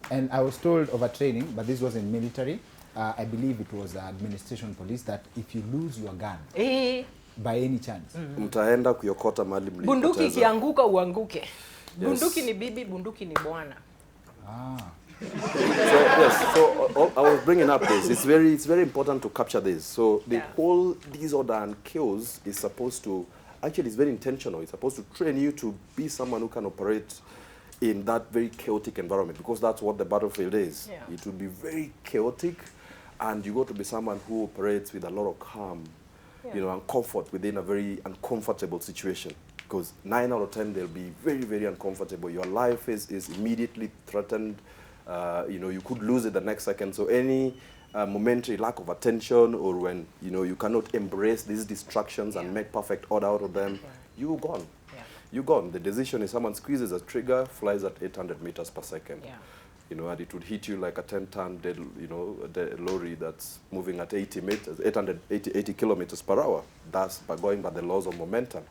And I was told of a training, but this was in military. I believe it was administration police, that if you lose your gun by any chance, mtaenda kuyokota mali mlipoteza. Bunduki ikianguka uanguke. Bunduki ni bibi, bunduki ni bwana. So I was bringing up this. It's very important to capture this. So the whole disorder and chaos is supposed to, actually it's very intentional. It's supposed to train you to be someone who can operate in that very chaotic environment, because that's what the battlefield is. Yeah. It will be very chaotic, and you got to be someone who operates with a lot of calm, you know, and comfort within a very uncomfortable situation. Because 9 out of 10, they'll be very, very uncomfortable. Your life is immediately threatened. You know, you could lose it the next second. So any momentary lack of attention, or when, you know, you cannot embrace these distractions and make perfect order out of them, you're gone. You're gone. The decision is someone squeezes a trigger, flies at 800 meters per second. You know, and it would hit you like a 10-ton, you know, lorry that's moving at 80 kilometers per hour. That's by going by the laws of momentum.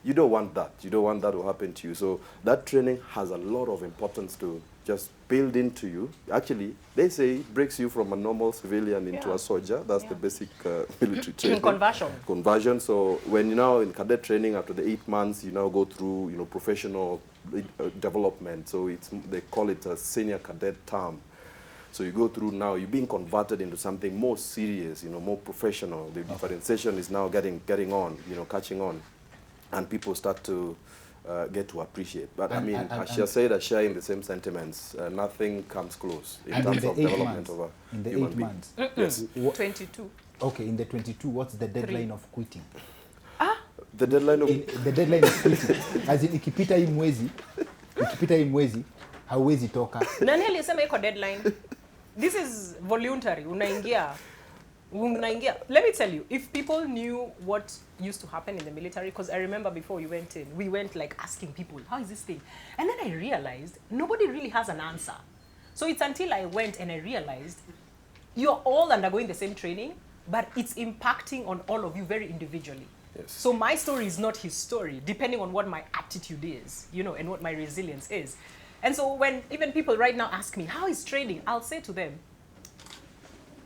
You don't want that. You don't want that to happen to you. So that training has a lot of importance to just build into you. Actually, they say it breaks you from a normal civilian into a soldier. That's the basic military training. Conversion. So when you're now in cadet training, after the 8 months, you now go through, you know, professional development. So they call it a senior cadet term. So you go through now, you're being converted into something more serious, you know, more professional. The differentiation is now getting on, you know, catching on. And people start to get to appreciate. But I mean, Ashia said, I share in the same sentiments. Nothing comes close in terms of development of a human being. In the 8 months? Yes. 22. Okay, in the 22, what's the deadline of quitting? The deadline of... the deadline of quitting. As in, ikipita hii mwezi, hauwezi toka. Nani alisema iko deadline? This is voluntary. Unaingia. Let me tell you, if people knew what used to happen in the military, because I remember before we went in, we went like asking people, how is this thing? And then I realized nobody really has an answer. So it's until I went and I realized you're all undergoing the same training, but it's impacting on all of you very individually. Yes. So my story is not his story, depending on what my attitude is, you know, and what my resilience is. And so when even people right now ask me, how is training? I'll say to them,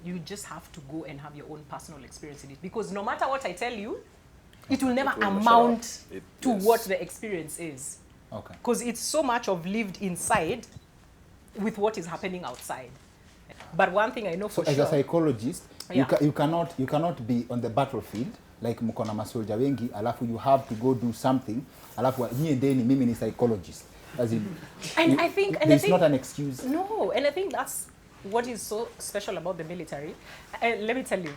you just have to go and have your own personal experience in it. Because no matter what I tell you, it will never amount to what the experience is. Okay. Because it's so much of lived inside with what is happening outside. But one thing I know for sure. So as a psychologist, you cannot be on the battlefield like mko na masoldier wengi, alafu you have to go do something, alafu nyie ndeni mimi ni psychologist. As in, and I think it's not an excuse. No, and I think that's what is so special about the military. Let me tell you,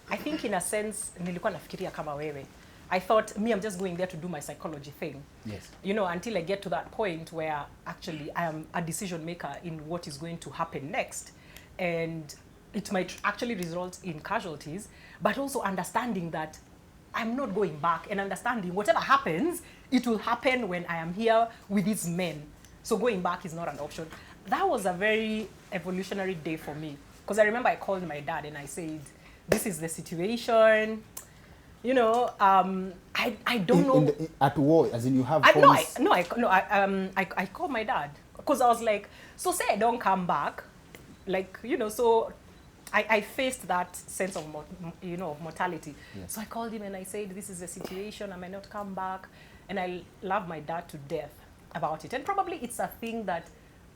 I think in a sense, nilikuwa nafikiria kama wewe. I thought, I'm just going there to do my psychology thing. Yes. You know, until I get to that point where actually I am a decision maker in what is going to happen next. And it might actually result in casualties, but also understanding that I'm not going back, and understanding whatever happens, it will happen when I am here with these men. So going back is not an option. That was a very evolutionary day for me. Because I remember I called my dad and I said, this is the situation. You know, I don't know. At war, as in you have I called my dad. Because I was like, so say I don't come back. Like, you know, so I faced that sense of, of mortality. Yes. So I called him and I said, this is the situation, I may not come back. And I love my dad to death about it. And probably it's a thing that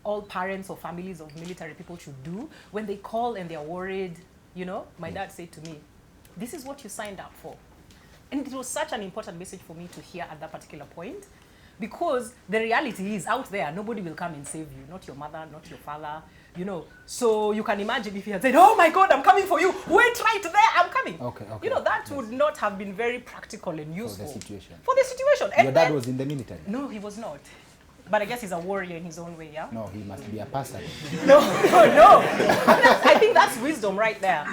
all parents or families of military people should do. When they call and they're worried, you know, my dad said to me, this is what you signed up for. And it was such an important message for me to hear at that particular point. Because the reality is, out there, nobody will come and save you. Not your mother, not your father, you know. So you can imagine if he had said, oh my God, I'm coming for you. Wait right there, I'm coming. Okay. You know, that would not have been very practical and useful. For the situation. For the situation. Your dad was in the military? No, he was not. But I guess he's a warrior in his own way, yeah? No, he must be a pastor. No. I think that's wisdom right there.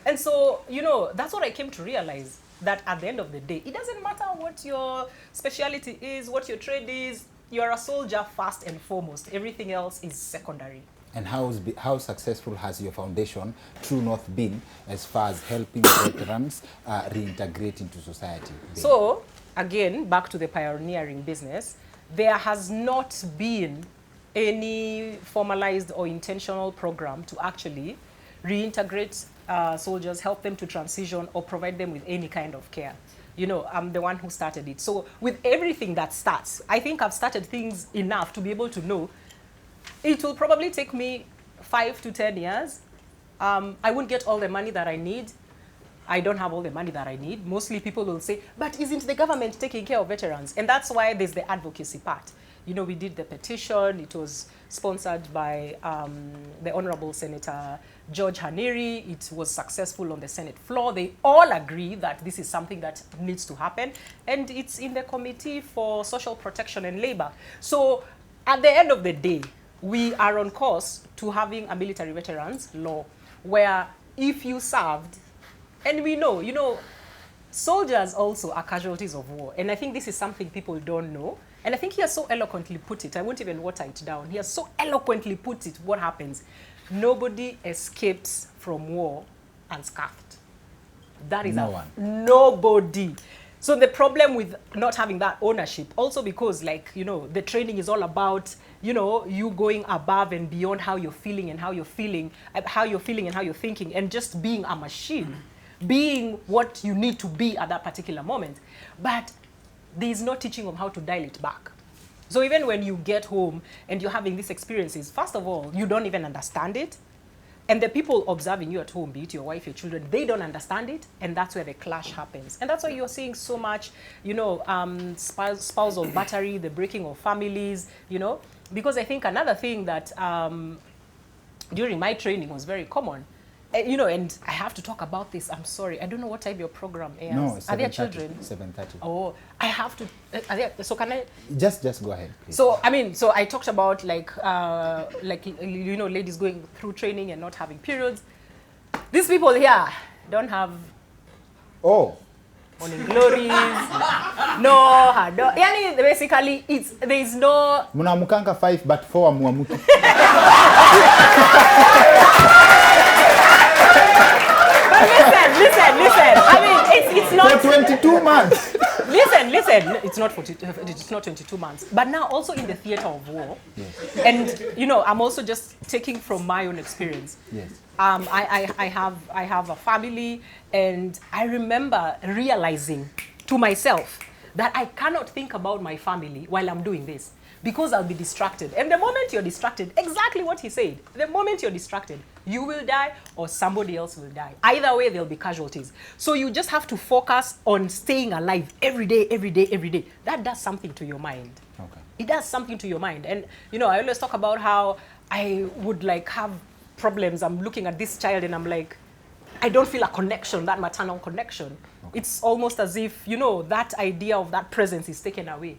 And so, you know, that's what I came to realize. That at the end of the day, it doesn't matter what your speciality is, what your trade is, you're a soldier first and foremost. Everything else is secondary. And how successful has your foundation, True North, been as far as helping veterans reintegrate into society? So, again, back to the pioneering business, there has not been any formalized or intentional program to actually reintegrate soldiers, help them to transition, or provide them with any kind of care. You know, I'm the one who started it. So with everything that starts, I think I've started things enough to be able to know it will probably take me 5 to 10 years. I won't get all the money that I need. I don't have all the money that I need. Mostly people will say, but isn't the government taking care of veterans? And that's why there's the advocacy part. You know, we did the petition. It was sponsored by the Honorable Senator George Haneri. It was successful on the Senate floor. They all agree that this is something that needs to happen. And it's in the Committee for Social Protection and Labor. So at the end of the day, we are on course to having a military veterans law where if you served, and we know, you know, soldiers also are casualties of war. And I think this is something people don't know. And I think he has so eloquently put it. I won't even water it down. He has so eloquently put it what happens. Nobody escapes from war unscathed. That is no one. Nobody. So the problem with not having that ownership, also because, like, you know, the training is all about, you know, you going above and beyond how you're feeling and how you're feeling and how you're thinking, and just being a machine, being what you need to be at that particular moment. But there is no teaching of how to dial it back. So even when you get home and you're having these experiences, first of all, you don't even understand it. And the people observing you at home, be it your wife, your children, they don't understand it. And that's where the clash happens. And that's why you're seeing so much, you know, spousal battery, the breaking of families, you know. Because I think another thing that during my training was very common, you know, and I have to talk about this. I'm sorry. I don't know what time your program airs. No, are there children? 7:30. Oh, I have to. Are there, so can I? Just go ahead, please. So I mean, so I talked about like you know, ladies going through training and not having periods. These people here don't have. Oh. Morning glories. No, yani basically there is no. Mnamukanga 5 but 4 amuamuki. Listen. I mean, it's not for 22 months. Listen. It's not 22 months. But now also in the theater of war, yes. And you know, I'm also just taking from my own experience. Yes. I have a family, and I remember realizing to myself that I cannot think about my family while I'm doing this, because I'll be distracted. And the moment you're distracted, exactly what he said, the moment you're distracted, you will die or somebody else will die. Either way, there'll be casualties. So you just have to focus on staying alive every day. That does something to your mind. Okay. It does something to your mind. And, you know, I always talk about how I would like have problems. I'm looking at this child and I'm like, I don't feel a connection, that maternal connection. Okay. It's almost as if, you know, that idea of that presence is taken away.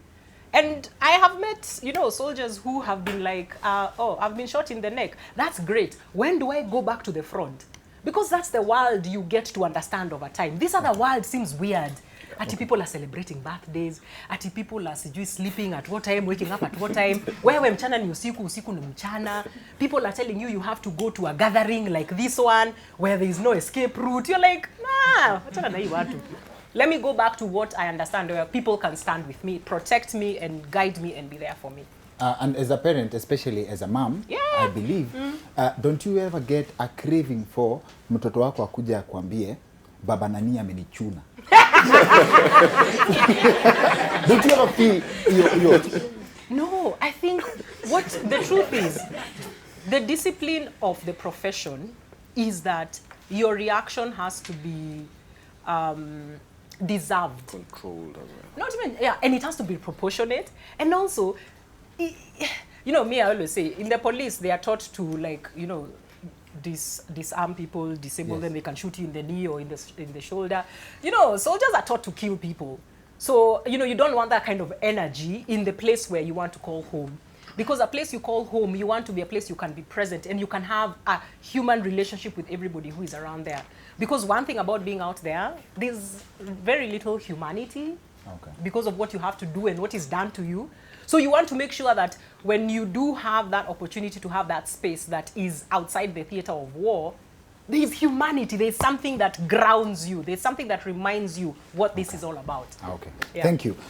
And I have met, you know, soldiers who have been like, oh, I've been shot in the neck. That's great. When do I go back to the front? Because that's the world you get to understand over time. This other world seems weird. Ati people are celebrating birthdays. Ati people are sleeping at what time, waking up at what time. Wewe mchana ni usiku, usiku ni mchana. People are telling you you have to go to a gathering like this one where there is no escape route. You're like, nah, achana na hii watu. Let me go back to what I understand, where people can stand with me, protect me, and guide me, and be there for me. And as a parent, especially as a mom, yeah. I believe, don't you ever get a craving for mtoto wako akuja akuambie, baba nani amenichuna? Don't you ever feel your... No, I think what the truth is, the discipline of the profession is that your reaction has to be deserved. Controlled as well. Not even, yeah, and it has to be proportionate. And also, you know, me, I always say, in the police, they are taught to, like, you know, disarm people, disable them, they can shoot you in the knee or in the shoulder. You know, soldiers are taught to kill people. So, you know, you don't want that kind of energy in the place where you want to call home. Because a place you call home, you want to be a place you can be present and you can have a human relationship with everybody who is around there. Because one thing about being out there, there's very little humanity because of what you have to do and what is done to you. So you want to make sure that when you do have that opportunity to have that space that is outside the theater of war, there's humanity, there's something that grounds you, there's something that reminds you what this is all about. Okay, yeah. Thank you.